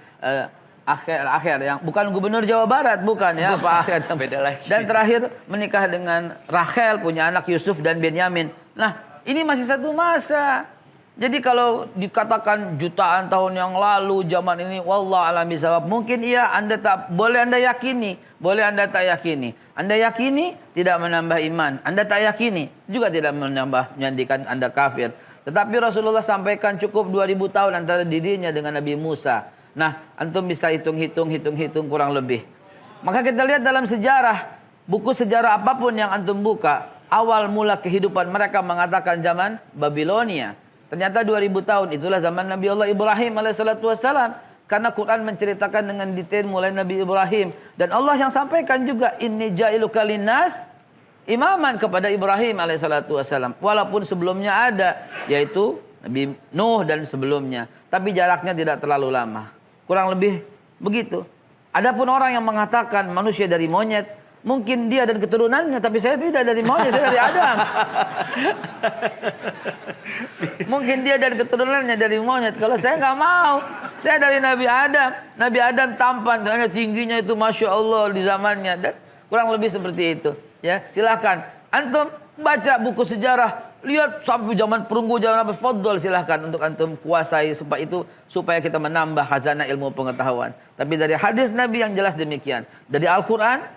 akhir yang bukan gubernur Jawa Barat, bukan ya, Pak Akhir. Beda lagi. Dan terakhir menikah dengan Rachel, punya anak Yusuf dan Benyamin. Nah, ini masih satu masa. Jadi kalau dikatakan jutaan tahun yang lalu zaman ini, wallah alam bisawab, mungkin iya, Anda tak boleh, Anda yakini, boleh Anda tak yakini. Anda yakini tidak menambah iman, Anda tak yakini juga tidak menyandikan Anda kafir. Tetapi Rasulullah sampaikan cukup 2000 tahun antara dirinya dengan Nabi Musa. Nah, antum bisa hitung kurang lebih. Maka kita lihat dalam sejarah, buku sejarah apapun yang antum buka, awal mula kehidupan mereka mengatakan zaman Babilonia. Ternyata 2000 tahun itulah zaman Nabi Allah Ibrahim alaihissalatu wassalam. Karena Quran menceritakan dengan detail mulai Nabi Ibrahim. Dan Allah yang sampaikan juga, inni ja'iluka linnas imaman kepada Ibrahim alaihissalatu wassalam. Walaupun sebelumnya ada, yaitu Nabi Nuh dan sebelumnya. Tapi jaraknya tidak terlalu lama. Kurang lebih begitu. Adapun orang yang mengatakan manusia dari monyet, mungkin dia dan keturunannya, tapi saya tidak dari monyet, saya dari Adam. Mungkin dia dan keturunannya dari monyet. Kalau saya nggak mau, saya dari Nabi Adam. Nabi Adam tampan, karena tingginya itu masya Allah di zamannya. Dan kurang lebih seperti itu. Ya, silahkan. Antum baca buku sejarah, lihat sampai zaman perunggu, zaman apa, fadol silahkan untuk antum kuasai supaya kita menambah khazanah ilmu pengetahuan. Tapi dari hadis Nabi yang jelas demikian. Dari Al-Quran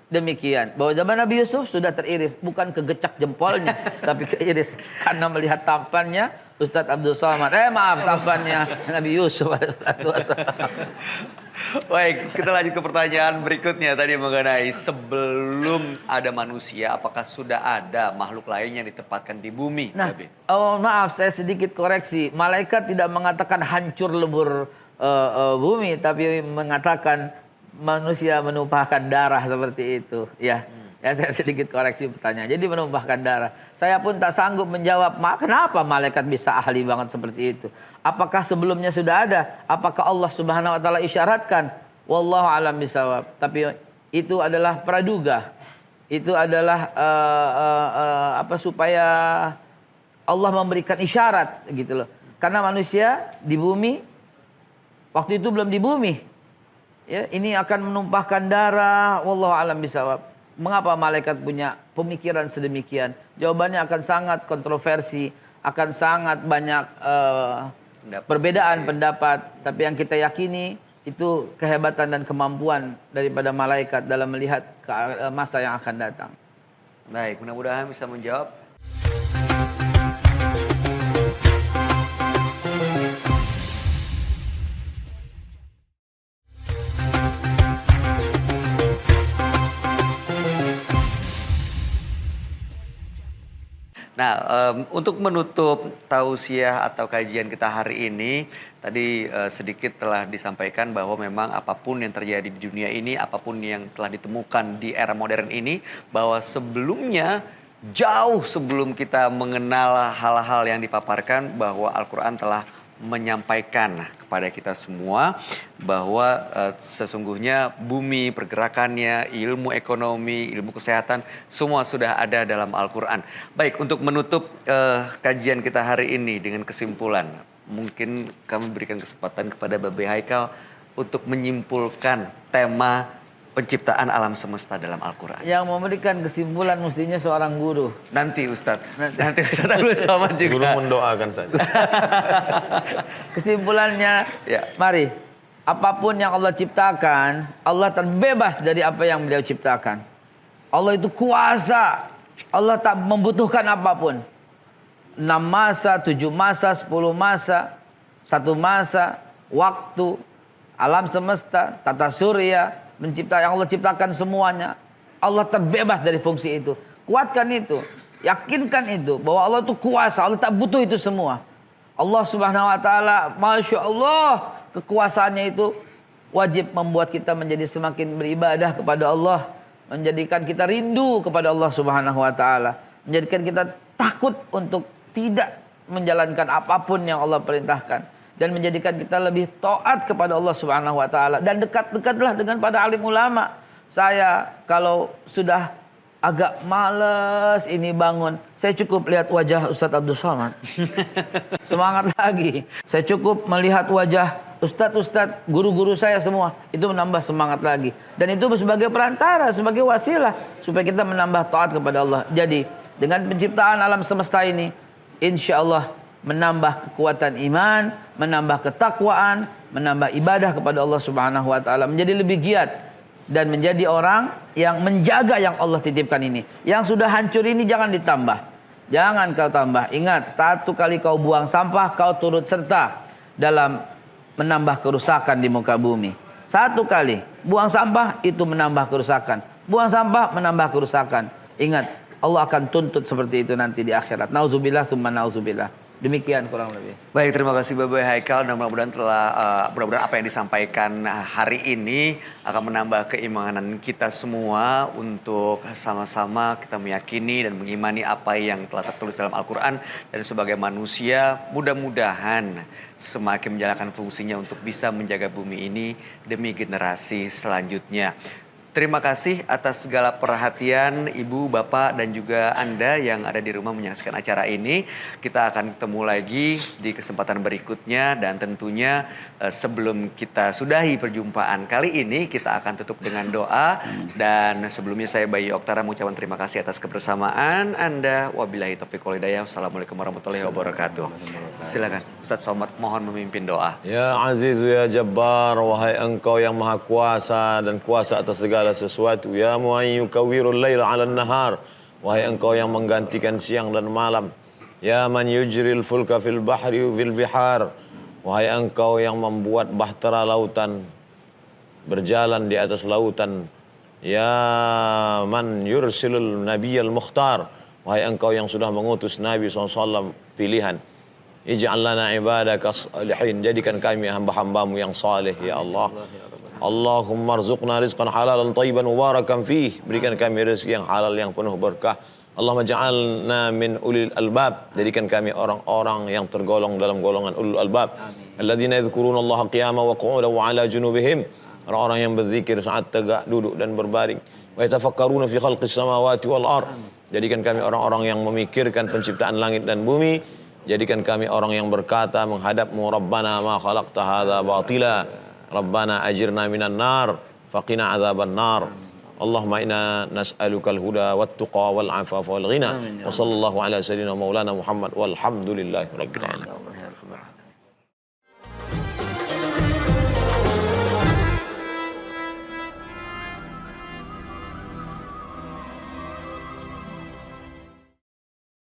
demikian, bahwa zaman Nabi Yusuf sudah teriris, bukan kegecak jempolnya, tapi keiris karena melihat tampannya Ustadz Abdul Somad. Tampannya Nabi Yusuf. Baik, kita lanjut ke pertanyaan berikutnya tadi mengenai sebelum ada manusia, apakah sudah ada makhluk lain yang ditempatkan di bumi? Nah, oh, maaf saya sedikit koreksi. Malaikat tidak mengatakan hancur lebur bumi, tapi mengatakan manusia menumpahkan darah seperti itu, ya. Ya, saya sedikit koreksi pertanyaan. Jadi menumpahkan darah. Saya pun tak sanggup menjawab, kenapa malaikat bisa ahli banget seperti itu? Apakah sebelumnya sudah ada? Apakah Allah Subhanahu wa taala isyaratkan? Wallahu alam bisawab. Tapi itu adalah praduga. Itu adalah supaya Allah memberikan isyarat gitu loh. Karena manusia di bumi waktu itu belum di bumi. Ya, ini akan menumpahkan darah, wallahu alam bisawab. Mengapa malaikat punya pemikiran sedemikian? Jawabannya akan sangat kontroversi, akan sangat banyak perbedaan pendapat. Tapi yang kita yakini itu kehebatan dan kemampuan daripada malaikat dalam melihat masa yang akan datang. Baik, mudah-mudahan bisa menjawab. Nah, untuk menutup tausiah atau kajian kita hari ini, tadi sedikit telah disampaikan bahwa memang apapun yang terjadi di dunia ini, apapun yang telah ditemukan di era modern ini, bahwa sebelumnya, jauh sebelum kita mengenal hal-hal yang dipaparkan, bahwa Al-Quran telah menyampaikan kepada kita semua bahwa sesungguhnya bumi, pergerakannya, ilmu ekonomi, ilmu kesehatan, semua sudah ada dalam Al-Quran. Baik, untuk menutup kajian kita hari ini dengan kesimpulan, mungkin kami berikan kesempatan kepada Babe Haikal untuk menyimpulkan tema penciptaan alam semesta dalam Al-Quran. Yang memberikan kesimpulan mestinya seorang guru. Nanti Ustadz, nanti Ustadz Abdul Somad juga. Guru mendoakan saja. Kesimpulannya, Ya. mari, apapun yang Allah ciptakan, Allah terbebas dari apa yang beliau ciptakan. Allah itu kuasa, Allah tak membutuhkan apapun. 6 masa, 7 masa, 10 masa, 1 masa, waktu, alam semesta, tata surya, yang Allah ciptakan semuanya. Allah terbebas dari fungsi itu. Kuatkan itu. Yakinkan itu. Bahwa Allah itu kuasa. Allah tak butuh itu semua. Allah subhanahu wa ta'ala. Masya Allah. Kekuasaannya itu wajib membuat kita menjadi semakin beribadah kepada Allah. Menjadikan kita rindu kepada Allah subhanahu wa ta'ala. Menjadikan kita takut untuk tidak menjalankan apapun yang Allah perintahkan. Dan menjadikan kita lebih taat kepada Allah Subhanahu wa taala dan dekat-dekatlah dengan para alim ulama. Saya kalau sudah agak males ini bangun, saya cukup lihat wajah Ustadz Abdul Somad. Semangat lagi. Saya cukup melihat wajah ustadz-ustadz, guru-guru saya semua, itu menambah semangat lagi. Dan itu sebagai perantara, sebagai wasilah supaya kita menambah taat kepada Allah. Jadi, dengan penciptaan alam semesta ini, insya Allah menambah kekuatan iman, menambah ketakwaan, menambah ibadah kepada Allah Subhanahu wa taala, menjadi lebih giat dan menjadi orang yang menjaga yang Allah titipkan ini. Yang sudah hancur ini jangan ditambah. Jangan kau tambah. Ingat, 1 kali kau buang sampah, kau turut serta dalam menambah kerusakan di muka bumi. 1 kali buang sampah itu menambah kerusakan. Buang sampah menambah kerusakan. Ingat, Allah akan tuntut seperti itu nanti di akhirat. Nauzubillah tsumma nauzubillah. Demikian kurang lebih. Baik, terima kasih Babe Haikal dan mudah-mudahan mudah-mudahan apa yang disampaikan hari ini akan menambah keimanan kita semua untuk sama-sama kita meyakini dan mengimani apa yang telah tertulis dalam Al-Quran, dan sebagai manusia mudah-mudahan semakin menjalankan fungsinya untuk bisa menjaga bumi ini demi generasi selanjutnya. Terima kasih atas segala perhatian Ibu, Bapak, dan juga Anda yang ada di rumah menyaksikan acara ini. Kita akan ketemu lagi di kesempatan berikutnya, dan tentunya sebelum kita sudahi perjumpaan kali ini, kita akan tutup dengan doa. Dan sebelumnya saya Bayu Oktara mengucapkan terima kasih atas kebersamaan Anda. Wabillahi taufiq wal hidayah. Wassalamualaikum warahmatullahi wabarakatuh. Silakan Ustadz Somad, mohon memimpin doa. Ya Azizu ya Jabbar, wahai Engkau yang Maha Kuasa dan kuasa atas segala sesuatu. Ya Mu'ayyu kawirul lail 'alan nahar, wahai Engkau yang menggantikan siang dan malam. Ya man yujril fulka fil bahri fil bihar, wahai Engkau yang membuat bahtera lautan berjalan di atas lautan. Ya man yursilul nabiyyal mukhtar, wahai Engkau yang sudah mengutus Nabi SAW pilihan. Ij'al lana ibadaka salihin, jadikan kami hamba-hambamu yang saleh ya Allah. Allahumma rzuqna rizqan halalan thayyiban mubarakan fih, berikan kami rezeki yang halal yang penuh berkah. Allahumma ja'alna min ulil albab, jadikan kami orang-orang yang tergolong dalam golongan ulul albab. Alladzina yadhkuruna Allah qiyaman wa qu'udan wa 'ala junubihim, orang-orang yang berzikir saat tegak, duduk dan berbaring. Wa yatafakkaruna fi khalqis samawati wal ard, jadikan kami orang-orang yang memikirkan penciptaan langit dan bumi. Jadikan kami orang yang berkata menghadap-Mu, Rabbana ma khalaqta hadza batila, Rabbana ajirna minan nar, faqina adzaban nar. Allahumma inna nas'alukal huda wat tuqa wal afafa wal ghina. Wa sallallahu ala sayyidina maulana Muhammad walhamdulillahi rabbil alamin.